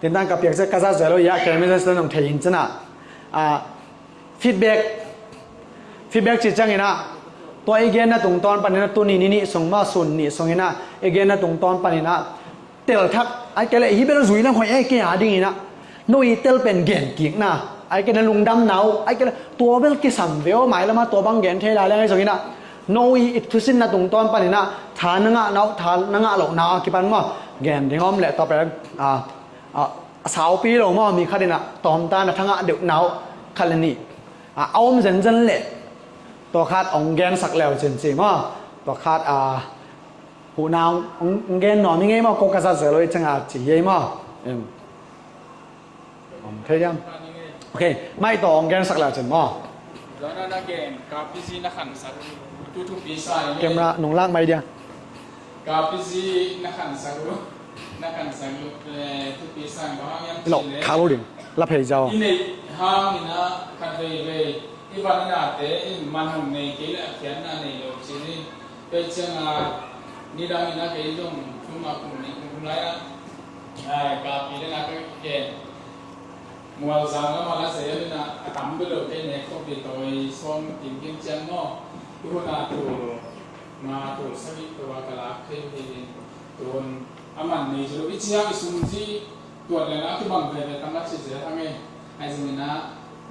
တင်တန်ကပြက်စကစားဇလိုရကဲမစစနုံထေင်ချနာfeedback chi changina to again na tung ton panina tu ni ni songma sun ni songina again na tung ton panina tel thak ai kele hi bel zui na khoi ai ke ha ding ina noi tel pen gen kik na ai ke na lung dam nau ai ke to bel ki sam veo mai lama to bang gen the la le songina noi it thusin na tung ton panina thananga nau thananga lo na ki pan mo gen dingom le to pe sao pi lo mo mi khadina tom ta na thanga de nau khalani aom zen zen leตัวคาดองแกนสักแล้วจริงๆมั้งตัวคาดหูนาวองแกนหนอมีไงมั้งโกกาซาเซลอยจังอาจีเย่มั้งเทียมโอเคไม่ต่อองแกนสักแล้วจริงมั้งแล้วนั่นแกนกาพิซีนักขันสักทุกปีใส่เกมละหนุ่งล่างไม่เดียกาพิซีนักขันสักทุกปีใส่บ้างยังหลอกคาร์โลดินรับเพย์เจ้าที่ในห้างนี่นะคันเลยอีวันนี้นะแต่มันหุ่นในเกลือเขียนนั่นในโลกสิ่งนี้เป็นเช่นนี่ดังนี่นะเกลือต้องชุ่มมาปุ่มนี้ปุ่มไรอ่ะกาปีนี่นะก็เกณฑ์มัวสังก็มาแล้วเสียเลยนะทำไปเลยเป็นเนี่ยก็เป็นตัวส่งทีมเก่งจังเนาะทุกคนมาถูกสวิตตัวกระลาเคยเห็นตัวอามันนี่จะรู้วิธีการสุ่มที่ตัวเลยนะที่บางเลยตั้งแต่เสียทั้งไงไอ้สิ่งนี้นะ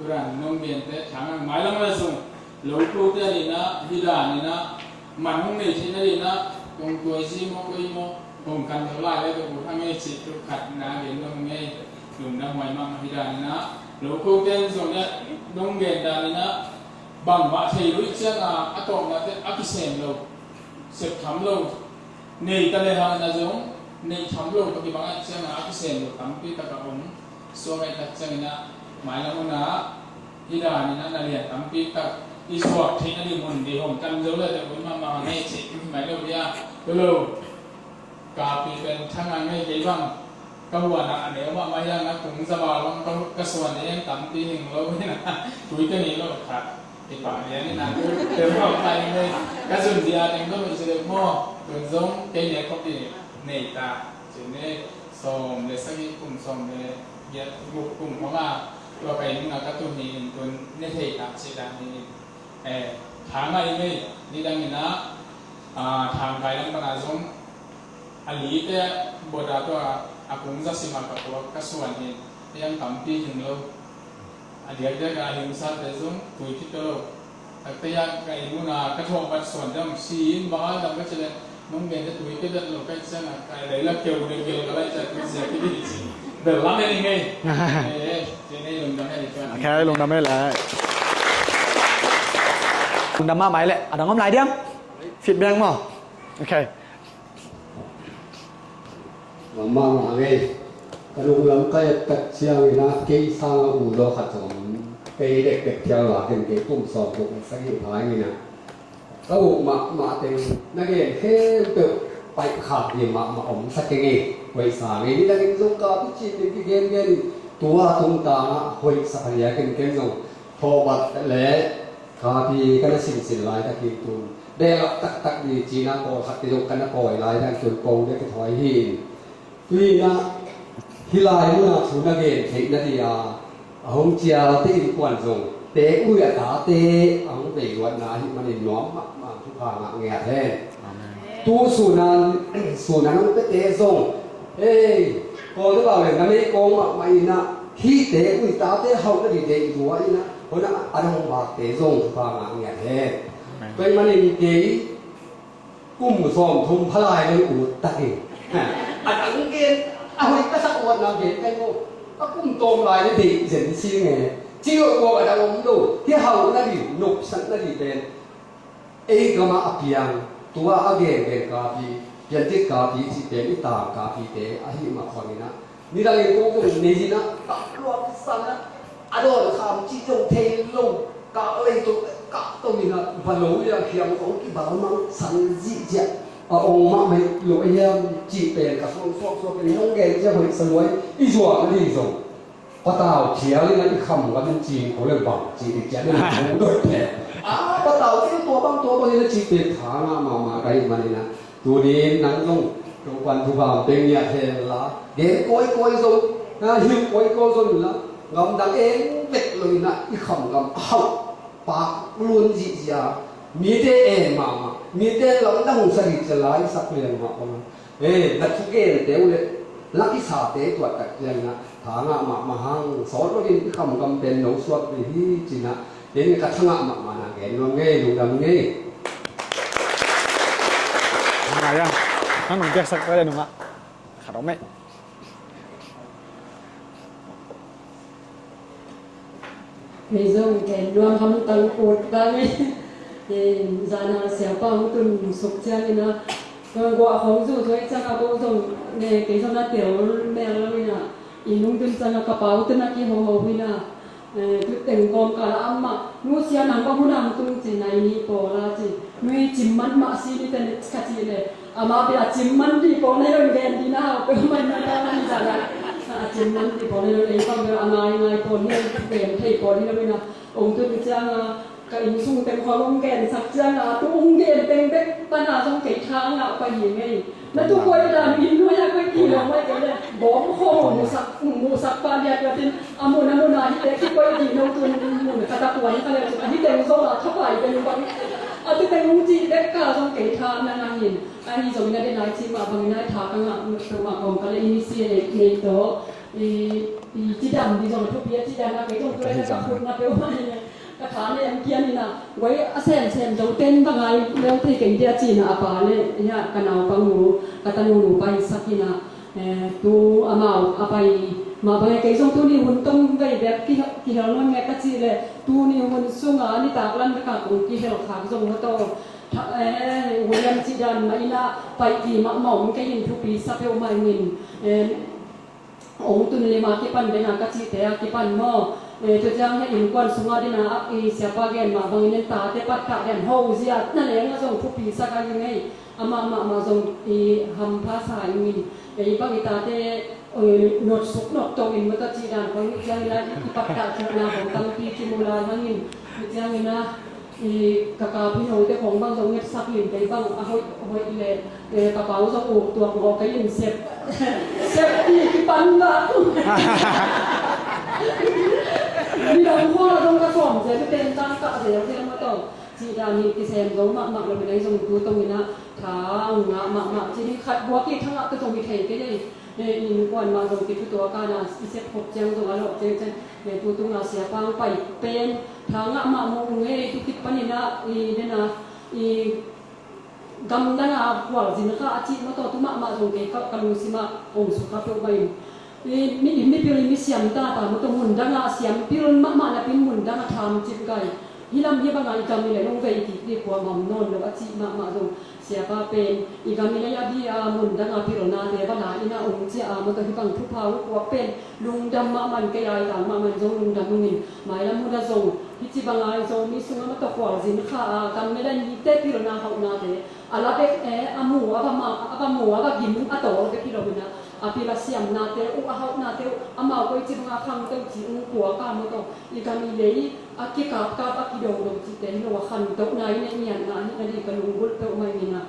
Turan nong biente thang mailam la sung loku te ni na hida ni na manung nei thi na ni na tong toi ji mo koi mo bong kan tholai le to thang ei chi tu khat na gen nong ngei lum na hoi ma hida ni na loku te so ne nong gen da ni na bang wa thei lu chia na atom na te akisem lo sep tham lo nei ta le ha na jong nei tham lo to ki bang chia na akisem lo tam pi ta ka ong so ngai ta chang naหมายแล้วนะที่ด่านนี่นะนักเรียนตั้งปีกับอีสปอร์ตที่นักเรียนคนดีผมจำเยอะเลยแต่ผมมาในสิ่งที่หมายเรียกว่าเร็วกาปีเป็นช่างงานไม่ใช่บ้างก็วันอันเดียวว่าไม่ยังนะผมสบายบ้างก็ส่วนนี้ยังตั้งปีหนึ่งแล้วนี่นะคุยกันนี้แล้วขาดติดปากเรียนนี่นะเติมเข้าไปเลยก็ส่วนเดียวเองก็มีเสด็จพ่อส่วนส่งเกี่ยเขาปีเนตาส่วนนี้ส่งเลยสักทีกลุ่มส่งเลยเยอะกลุ่มของเราตัวไปนี่นะก็ตัวนี้ตัวนี่เทตัดสิดังนี้ทางอะไรนี่ดังนี้นะทางไปแล้วมันอาจจะอันนี้แต่บทตัวอากุงจะสิมากับตัวก็ส่วนนี้ยังทำปีถึงเราอันเดียวจะการหิมซาแต่ส่งคุยที่ตัวเราแต่ยังไงนู่นนะกระทงบัดส่วนดังซีนบ้าดังก็จะเลยน้องเบนจะคุยก็จะเราก็จะนะไอะไรแล้วเกี่ยวกับเกี่ยวกับอะไรจะคุยเสียที่ดีสิเดี๋ยวรับได้ยังไงเจนี่ลงดำได้ดีกว่าแค่ลงดำได้แล้วลงดำมาไหมแหละอ่ะดังง้อมไหลเดียมฟีดแบ็กมั้งโอเคมาไงกระดูกลำไก่ตัดเชียงนะเกี่ยสร้างอู่รอขัดสมเกี่ยเด็กเที่ยวหลักเกี่ยปุ่มสอบปุ่มสักอย่างไรนี่นะแล้วอู่มาเต็มนักเรียนแค่เติบไปขาดเนี่ยมาอมสักอย่างไว้สามีนี่นักเรียนส่งการที่จีนที่เกณฑ์ตัวตรงตาหอยสักอย่างเกณฑ์ส่งพอบัดและคาพีกันสิ่งหลายตะกี้ตุนได้รับตักดีจีน่าโกขัดติดกันโกยหลายทั้งจนโกงได้ก็ถอยหินพี่นะที่ลายเมื่อสุนัขเองเห็นนาทีหงเจียวที่กวนส่งเตะอุ้ยตาเตะอังเตะวันนาที่มันน้อมมาทุกทางเงียบแท้ตู้สุนันมันเตะส่งเฮ้ยโกงหรือเปล่าเนี่ยนั่นไม่โกงมาอีนะที่เตะอุ้ยตาเตะเขาก็ดีเตะอยู่ไว้นะเพราะนั้นอันนั้นบาดเตะส่งทุกทางเงียบแท้เป็นมันมีเกย์กุ้มซ้อมทุ่มพลายเลยอุดตะเองอันนั้นเกณฑ์เอาไว้ก็สักวันเราเห็นไอ้โง่ก็กุ้มโตมลายได้ดีเห็นซีไงจีโอกว่าเราดูที่เขานั่นดินกสันนั่นดิเป็นเอกมาอภิยังตัวอาเกนเป็นกาพีเพียงที่กาพีสิเป็นอิตากาพีเตะอาหิมาคนนี้นะนี่เราเองก็เป็นนี่นะตัดรวดสันนะอดอนคำจีจงเทลงกาอะไรตัวกาตัวนี้นะพลูยังเขียงของที่บ้านมันสันจิเจองค์มาไม่หลุดเยี่ยมจีเป็นกับส่วนเป็นห้องเกณฑ์จะผลิตสลวยอีส่วนนี่ส่งพอตาเขียวนี่นะอีคำก็เป็นจีเขาเรียกบังจีติดแก่เนี่ยมันโดดแผลพอตาที่ตัวบางตัวนี้นะจีเป็นฐานะมาอะไรมานี่นะตัวนี้นั่งลงทุกวันทุกวันเป็นเนี่ยเทละเดี๋ยวก้อยส่ง หิวไว้ก็จนละงำดังเองเด็กเลยนะอีคำงำเอาปากล้วนจีจามีแต่เอ็มามีแต่หลังดังสริจลายสักเรื่องมานักทุกเกณฑ์เดี๋ยวเลยลักอิสาเตตัวตัดเรื่องนะทางมาหังสอนว่าอีคำงำเป็นหนูสวดไปที่จีนะเดี๋ยวนี้กระทั่งมาหนักเงินว่าไงดูดำไงมายังนั่นหนุ่มแจ็คสักได้หนุ่มอ่ะขาดเอาไหมมีส่งแกนรวมทำตังโอดได้ไหมจานาเสียป้าตุนสุขเจ้านี่นะกว่าของสู้ช่วยจังก็ส่งเนี่ยเกี่ยวกับเตี๋ยวแม่แล้วนี่นะอีนุ่งตุนจังกระเป๋าตุนนักกี่หัววินะตุแต่งกองกะละอัมมานูเสียนังก็ผู้นำตุนจีนายนี่ปอลาจีนุยจิมมันมาซีนี่แต่สกัดจีเลยอามาเป็นจิมมันที่ปอในโรงเรียนดีนะเป็นมันนั่นจานาจิมมันที่ปอในโรงเรียนฟังเรื่องอะไรปอนี่เป็นที่ปอนี่แล้วนี่นะองค์ตุนจังก็อินซุงเป็นความลงแกนสักจังตุ้งเกนเป็นเด็กปัญหาต้องเกิดทางไปยังไงแล้วทุกคนด่าอินด้วยก็กี่เราไม่กันเลยบอกโคมูสักปานยาก็เป็นอามุนาที่เด็กที่ไปดีน้องตุนมูนกระตักวันก็เลยที่เต็มโซ่เข้าไปเป็นวันที่เต็มลุงจีเด็กก็ต้องเกิดทางนั่นเองอันนี้จะมีได้นายที่มาบางนายทางกันมาของก็เลยอินิเซียในโต๊ะที่ดำที่จะมาทุบเบี้ยที่ดำนะไปต้องตัวเองก็คุณนะเปล่าเนี่ยกระถางเนี่ยเกียนนี่นะไว้เส้นจะเต้นบ้างไงแล้วที่เก่งเดียจีนะอาปาเนี่ยเนี่ยกันเอาปังหนูกระตันหนูไปสักทีนะตัวอามาอาไปมาบางไงส่งตัวนี้หุ่นต้องไปแบบกี่เราน้อยแม่ก็จีเลยตัวนี้หุ่นส่งอันนี้ตากลั่นไปกับหุ่นกี่เราขาส่งมาต่อหุ่นยันจีดันมาอีน่าไปกี่มาหม่อมก็ยินทุกปีสักเท่าไม่เงินองค์ตัวนี้มากี่ปันเดนะก็จีแต่กี่ปันหม้อตัวจังให้อินกวนสุงาดินาเสียปาเกนมาบางเงินตาเตปัดกะเดนโฮเสียนั่นเองก็ส่งทุกปีสักยังไงมาส่งทำภาษาอย่างนี้บางตาเตนดสุกนดโตอินมาตัดจีดันบางจังแล้วที่ปัดกะชนะของตั้งปีที่มูลาบางอินจังนะกะกาพี่น้องแต่ของบางส่งเงินสักลินไปบางเอาไว้เลยกระเป๋าส่งอุตัวของก็ยินเซฟที่ปันละมีดาวพ่อเราต้องกระสอบเสียเป็นตั้งกะเสียที่เรามาต่อจีดามีกิเซมเราหมักเราไปได้ส่งตัวตรงนี้นะทางหมักจีนี่ขัดบัวกี่ทั้งก็ต้องมีเทก็ได้อินกวนมาส่งกิตัวการนะอิเซพบเจ้าตรงนั้นหรอกเจ้าตัวตรงนั้นเสียปังไปเป็นทางหมักมงเอ้ทุกทิศปนินะเนี่ยนะกำลังหัวจินข้าอาชีพมาต่อตัวมาส่งกิก็กำลังสิมาองค์สุขภาพไปmi pilih mi siam ta ta mo to mun danga siam pilon ma na pin mun danga tham chip gai hilam hi bangai kam ni le long vei ti ni kwa mam non lo achi ma do sia pa pen I kam ni ya bi a mun danga pilon na le bana ina ong che a mo to hi bang thu pha kwa pen lung dam ma man ke ai ta ma man jong lung dam ngin mai la mu da zong hi chi bangai zo mi sunga ma to kwa jin kha kam me la ni te pilon na hau na te ala be amu aba mu aba gim a to be pilon na apila siam na te u a hau na te ama ko chi nga khang te chi u kwa ka mo to I ka mi le aki ka aki do do chi te no wa khan to na ni ni na ni ni ka lung bul to mai ni na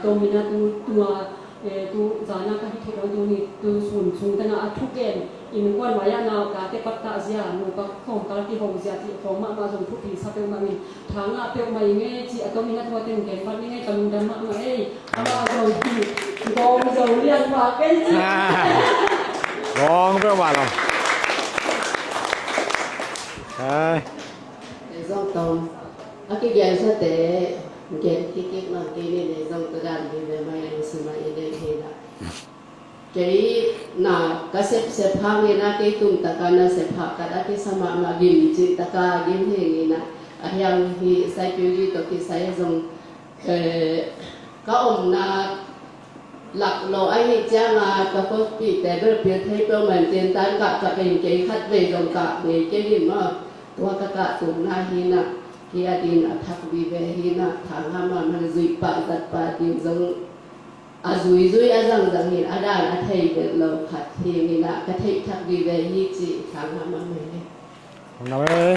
to mi na tu zana ka hi thelo do ni tu sun chung ta na thu ken in kwan wa ya na ka te pat ta zia no ka khong ka ki hong zia ti khong ma jong thu pi sa pe ma mi thanga pe mai nge chi a to mi na thwa te ken pa ni nge ka lung dam ma ma ei ama jong ti gom jong lian wa ken chi gom pe wa lo ai dòng tông cái gen sẽ để gen cái mà cái này để dòng tự đàn thì về mai này sự mai đây thì là cái na cái xếp hàng này na cái tung ta cái na xếp hàng cái đó cái sama mà gim chỉ ta cái gim thì na yang thì sai chú gì tôi cái sai dòng cái ông na lạc lộ anh ấy cha mà có bịแต่แบบเพียงให้ตัวมันเจนตันกับเป็นเกย์คัดเวรองกับในเกย์มาตัวกะกะตุนนาหินะที่อดีนทักวิเวหินะทางหามันจุยปะตัดปะติงจังอาจุยอาจังจังหินอาดานอาไทยเกิดเราขัดเทียงนะกะไทยทักวิเวหิจิทางหามันไม่น้ำเลย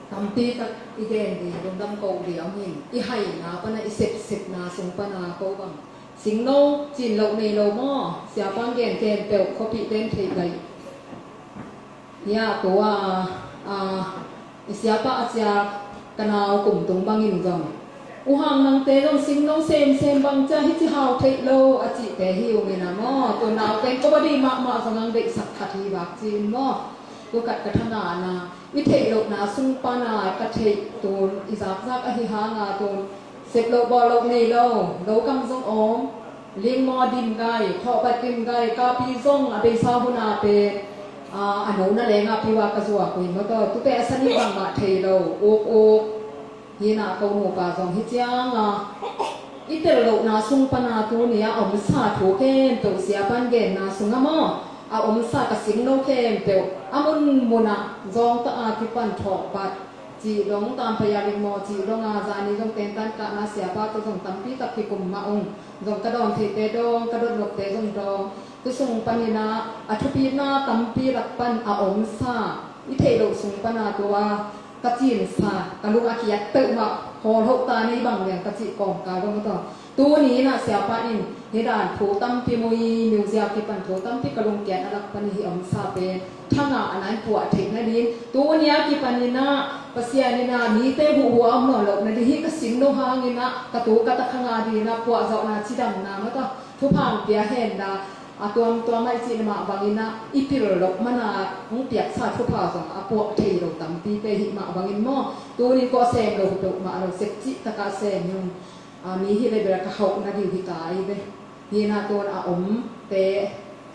ทำตีตักอีเกนดีดงดำโกเดียวหินอีไห่นาปนะอีเสพนาสงปนาโกบัง สิงโนจินโลในโลมอเสียปังเกนเกนเปลคอปิเดนเทไดเนี่ยตัวเสียปะอาจจะกันเอากลุ่มตรงบางอินจังอุหังนังเตลงสิงโนเซมบางจะฮิจิฮาวเทโลอาจิเตฮิวมินามอตัวนาวเป็นก็บ่ดีมาสังเด็กสักขัดทีบักจีนมอตัวกัดกระทนานาวิเทโลนาสุงปานากระเทตัวอิซักซักอหิหางาตัวเสพโลบอลโลในโลกังซงอมเลี้ยงมอดินไก่ทอปัดกินไก่กาปีซงอเบซาหุนาเปอันนู้นนั่นแหละพิวากระสวกคุยมันก็ตุเปอสันนิบังมาเทโลโอกฮีนาโกโนปาซองฮิจางอิเตโลนาสุงปนาตัวเนี่ยอมสาถูเกนตัวเสียปันเกนนาสุงามออมสากสิงโนเกนเตวอมุนมุนะจองตะอาทิปันถอกปัดจีลงตามพยาลิมอจีลงอาจานิจงเต็นตันกะนาเสียปาตัวจงตัมปีตักพิกุมมาองจงกระดอนเทเตดองกระดอนหลบเตจงดองตุสุงปนินาอัทุปีนาตัมปีรักปันออมสาอิเทโลสุงปนาตัวกะจีนสากะลุอาคิยัตเตมาโหหกตานี้บางเรื่องกะจิกองกาลงต่อตัวนี้นะเสียปาอินเฮดานโถตัมปีมุยมิวเซียมที่ปันโถตัมปีกะลงแกนอลักปันหิอมสาเปทั้งอันนั้นปวดเทคนะดินตัวนี้ที่ปันนินาปัสยานินามีเตหัวอมหนอลกนะดิฮิกสิงโนหางินะกะตูกะตะขงาดีนะปวดเจ้านาชิดังนามะตะทุพังเปียเห็นดาตัวไม่จีนมาบางอินะอิปิโรลกมนามุเปียกชาทุพาสงปวดเทโลตัมปีเปหิมาบางอินมอตัวนี้ก็เซมโลหุตมาเราเซจิตะกะเซมยุงมีฮิเลเบรกะเฮานะดิฮิกายเบฮีนาตัวอมเต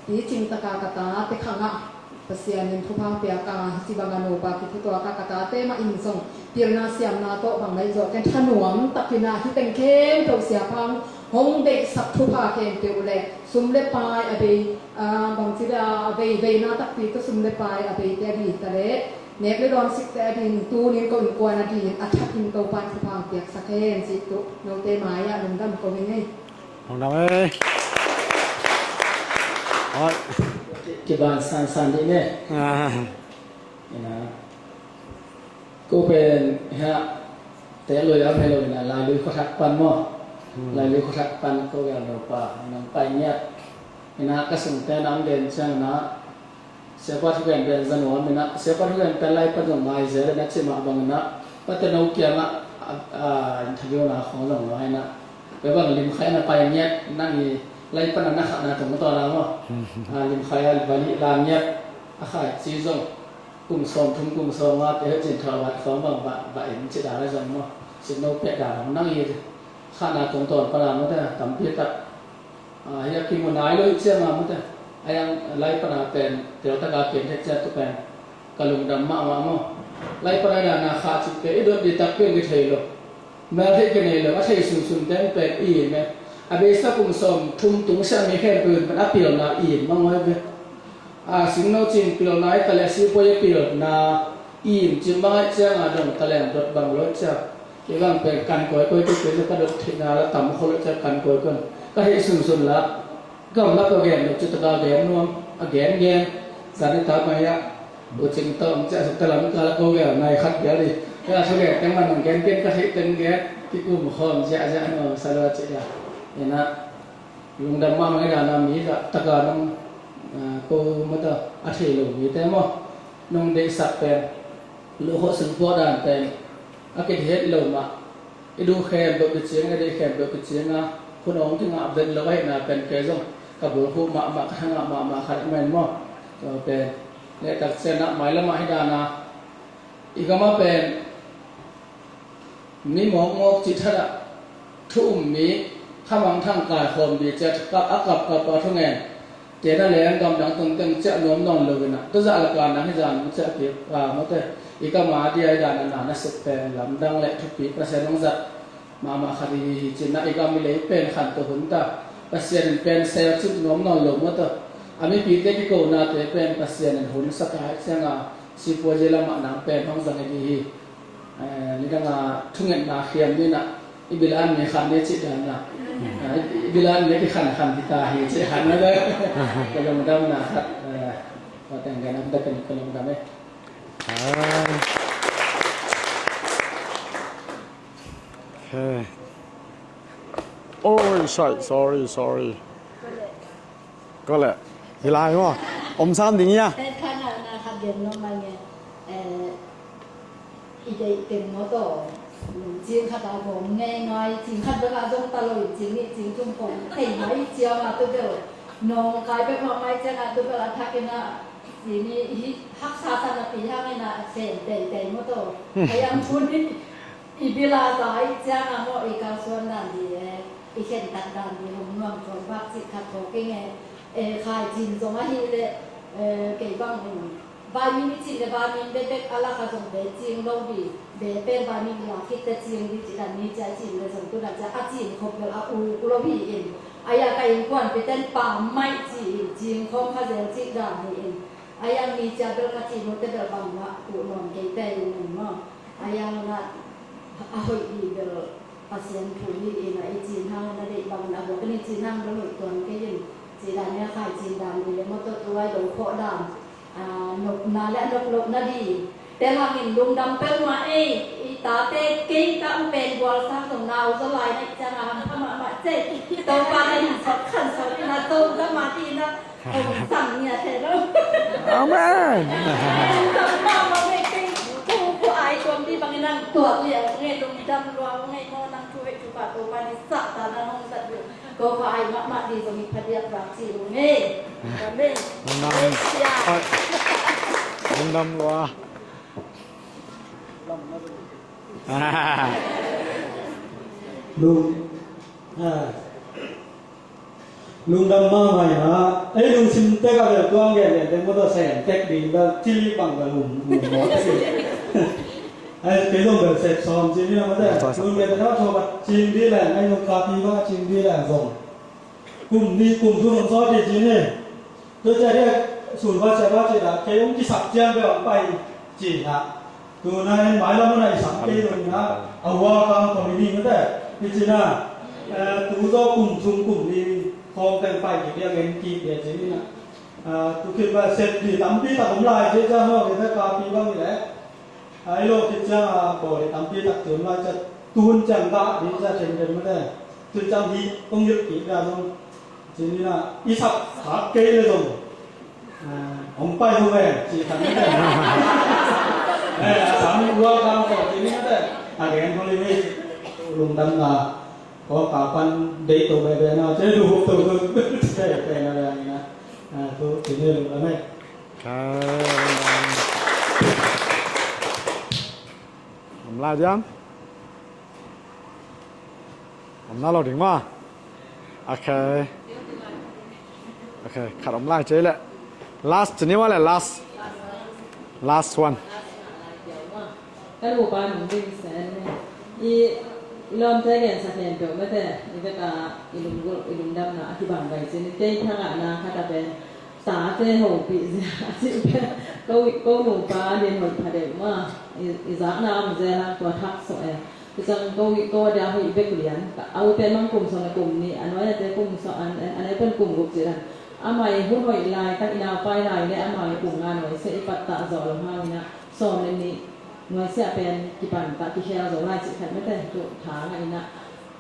ปีจิงตะกะกะตาเตขังะPasianin thupang piaka sibangano pa kituto ka katate ma insong pirna siam na to bang mai zo ken thanuam takina hi tengkhem to siapang hong de sak thupa ken peule sumle pai abe bang sida abe ve na tak pi to sumle pai abe te di tale nek le don sik te din tu nin ko in ko na di athak in to pan thupang piak sakhen si to no te maya lum dam ko ngai hong dam ơi cái bàn san đi nè cô bên ha té lùi áo hay lùi là lại lùi khó thắt pan mò lại lùi khó thắt pan cô gà đầu pa nằm tay nhét na cái sừng té nắm đèn sang nó sẽ qua thu ghen đèn dân huấn mình nó sẽ qua thu ghen tay lại pan dòng mai giờ nó chỉ mặc bằng nó bắt tay nấu kia mà thay vô là khó lòng nói nó với bằng lim khai nó tay nhét năng lại pan nó khát nó cũng to lắm mà lim khai vali làm nhét khai chỉ dùng cùng sòng mà để trên thờ vật phóng bằng vậy chỉ đá ra dòng mà chỉ nấu bẹ đá nó năng gì khát nó cũng to pan nó thế tầm biết thật ya khi mà nói lối chơi mà mất ai đang lấy pan nó pen tiểu ta cả pen hết chơi tụi pen kalung đam mà lấy pan này là khát chỉ cái đôi đi tập pen cái thầy rồi mà thấy cái này là có thầy sùng tên pen y mà bây giờ cùng sòng thung tung sang mấy khen bươn vẫn áp biểu là y mà nói về sinh nấu chín biểu nói ta là sĩ bôi biểu là y chỉ mà chơi ngà đồng ta làm đột bằng lối chơi cái bằng pen cắn coi cái cái đột thì là tầm khâu chơi cắn coi conก็ให้สุนๆละก็รับก็แกนจุดตาแกนนวมแกนแกนสารตาไปอ่ะอุจิงตอมจะสุดตลอดก็แล้วก็แกนในคัดเดียวดิก็สุดแกจังมันแกนเป็นก็ให้เป็นแกที่กูมขอมจะจะเนาะสารวัตรจะเนี่ยนะลุงดำมาไม่ได้นะมีก็ตะการน้ำกูมาต่ออาทิตย์ลงมีแต่มั้งน้องได้สักเป็นลูกหัวสิงพอด่านเป็นอากิเฮ็ดลงมาดูแคมแบบเชียงได้แคมแบบเชียงนะคุณองค์ที่มาเป็นเราให้นะเป็นเกจงกับบุรุษผู้มาข้างมาขัดแมนมั่งก็เป็นเนี่ยตัดเส้นนะหมายละมาให้ดานะอีกก็มาเป็นมีหมอกจิตทะทุ่มมีข้ามทางกายคนดีจะกับอักกับตัวทั้งเงินเจนั่นแหละกำลังตึงจะน้อมนอนเลยนะตัวจะละการนั้นให้จานมันจะเกี่ยวมาแต่อีกก็มาที่ให้ดานะน่ะสุดเป็นลำดังและทุกปีประเสริฐน้องจัดมาคดีจีน่าอีกมีเลยเป็นขันตัวหุ่นตาปัสเซียนเป็นเซลล์ชุดน้อมนอนลงมาตัวอามีปีเด็กที่โกนาเตเป็นปัสเซียนหุ่นสักหายเสียงสิปัวเจลามาหนังเป็นห้องสังเกตดีนี่ก็ทุ่งเงินนาเขียนด้วยนะอีบิลานมีขันเนี่ยจิตเดินนะอีบิลานเนี่ยที่ขันที่ตาเห็นจิตขันนั่นเลยก็ลงดำนะครับว่าแต่งกันนะได้เป็นก็ลงดำไหมOkay. โอ้ยใช่ sorry ก็แหละเวลาเนาะอมซ้ำอย่างเงี้ย แต่ขนาดนะครับเดี๋ยวน้องมาเนี่ยอีเดเต็มโนโตจริงค่ะตาผมง่ายน้อยจริงคันเวลาจงตลอดจริงนี่จริงจุ่มผมให้ไหมเจียวมาตัวเดียวน้องกลายเป็นพอไม่จะนะตัวเวลาทักกันนะทีนี้ฮักษาสนาปีห้าไม่นะเสนแต่โนโตพยายามพูดนี่อีเวลาสายจะนะโมอีกาส่วนนั้นดีอีเช่นตัดดันดีผมนวมคนพักสิขัดโตเก่งขายจีนส่งมาที่เลยเกี่ยบ้างบามีจีนบามีเด็กอะไรก็ส่งเด็กจีนลงดีเด็กเป็นบามีหลักคิดแต่จีนดีจีนมีใจจีนเลยส่งตัวนั้นจะอาจีนคบกับอาอูเราพี่เองอายาไก่กวนไปเต้นป่าไม่จีนคงเขาจะจีนด่านเองอายามีใจเบลกจีนมันจะเดินบังว่ากูนอนเกี่ยแต่หนึ่งมั้งอายาน่ะอาหอยดีเบลอาเซียนผู้นี้เองไอจีนห้างนั่นเองบางอันบอกว่านี่จีนห้างแล้วหน่วยตัวนี้ก็ยังจีนด่านเนี่ยขายจีนด่านดีเลยมันตัวตัวไว้โดนโคด่านนกนาและนกลกนาดีแต่หากเห็นลุงดำเป็นมาอีตาเตกิ้งตาเป็นบัวสร้างสมนาวสลายในจนาทำมาเจ็ดตัวปลาในสดขันสดนาต้มก็มาทีนะสั่งเนี่ยเสร็จแล้ว อาเมน สั่งมาไม่กิ้งผู้อายตัวที่บางนั่งตัวเลี้ยงเงี้ยลุงดำรวมเงี้ยโน่นั่งช่วยจุบตัวปลาในสัตว์ตาหน้าห้องสัตว์อยู่ก็ผู้อายมากๆดีสมิทเดียบรักสิลุงนี่นี่ ลุงดำรัวลุงดำมาใหม่นะไอ้ลุงชิมเตกะเบลตัวเงี้ยเนี่ยเต็มหมดแสนเต็กดีแบบจิลิปังกับลุงหมดสิไอ้เป็นลุงแบบเสร็จซ้อมจิลิมาได้ลุงเป็นเขาโทรมาจิมดีแหละไอ้ลุงคาปีว่าจิมดีแหละส่งกลุ่มนี้กลุ่มทุนซอสดีจีนี่โดยจะเรียกศูนย์วัชระจีนะเคยองค์ที่สับเจียงไปออกไปจีนะตัวนั้นหมายแล้วมันไหนสังเกตเลยนะเอาว่าการคอมมิวนิตี้มันได้พิจารณาตัวก็กลุ่มชุมกลุ่มนี้คงเป็นไปอย่างเดียวกันกี่เดือนจีนี่นะตัวคิดว่าเสร็จดีตั้มปีตัดผมลายเจ้าเนาะเดี๋ยวถ้ากาปีบ้างนี่แหละไอ้โลกที่จะบอกเลยตั้มปีตัดถึงว่าจะตูนจังกะดีจะเช่นเดิมไม่ได้ตัวจำที่ต้องยึดกี่ได้ต้องจีนี่นะอีสับขาเกยเลยต้องผมไปดูแม่จีทำไม่ได้สามีวัวกางบอกจีนี่ไม่ได้อะไรกันคนนี้ลุงดำนาพอป่าปันเดย์ตัวแบบนั้นจะดูตัวใช่เป็นอะไรนะตัวจีนี่ลุงดำไหมผมลาจังผมน่าเราถึงว่าโอเคขัดผมลาเจ๊แหละ last จะนี่ว่าแหละ last one ก็รู้ป่ะหนูเป็นแสนเนี่ยอีเริ่มใช้แกนสักแกนเปล่าไม่แต่อีจะกาอีลุงดำนะอธิบายไปเช่นเจ้าทางอ่ะนะค่ะแต่เป็นสาเจ้าหูปีเสียสิเป็นก็หนูป้าเรียนหมดพอดีว่าอีจากน้ำเจ้าตัวทักสวยคือจังก็เดี๋ยวให้อีเบกเรียนเอาเป็นมังกลุ่มสองกลุ่มนี้อันน้อยจะกลุ่มสองอันนี้เป็นกลุ่มกลุ่มจีนอามัยหุ้นหอยลายตั้งอีนาวไปลายเนี่ยอามัยกลุ่มงานหน่วยเสียปัตตาจอลงห้าวินะสอนในนี้หน่วยเสียเป็นกี่ปันตะกี่เชียวจอลายสิขัดไม่แต่จุดถางไอ้นะ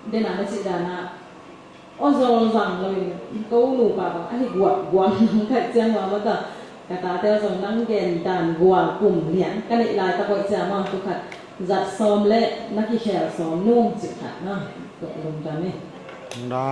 เดนไม่สิดานะอ้อจอลสั่งเลยก็หนูป่ะไอ้กวดน้องแขกเจียงว่ามันจะกระตาเตลส่งนั่งเกณฑ์ด่านกวดกลุ่มเหรียญกันในลายตะกอยเจียมาทุกขัดจัดซ้อมและนักกี่เชียวซ้อมนุ่งสิขัดนะตกลงกันนี่ดา